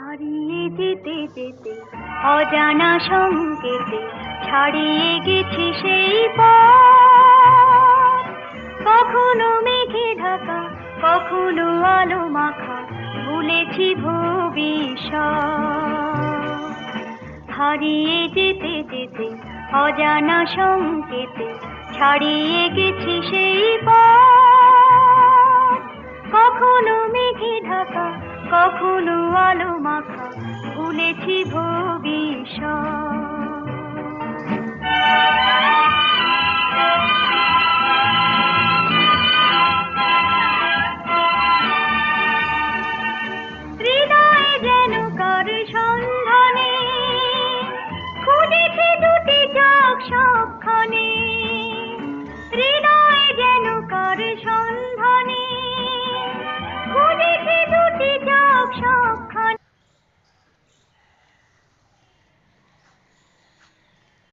হারিয়ে যেতে যেতে অজানা সংকেতে ছাড়িয়ে গেছি সেই পথ। কখনো মেঘে ঢাকা, কখনো আলো মাখা, ভুলেছি ভবিষ্যৎ। হারিয়ে যেতে যেতে অজানা সংকেতে ছাড়িয়ে গেছি সেই পথ। কখনো মেঘে ঢাকা, কখনো আলো মাখা, ভুলেছি ভবিষ্যৎ। হৃদয়ে যেন কার সন্ধানে খুঁজেছি দুটি চোখ সবখানে।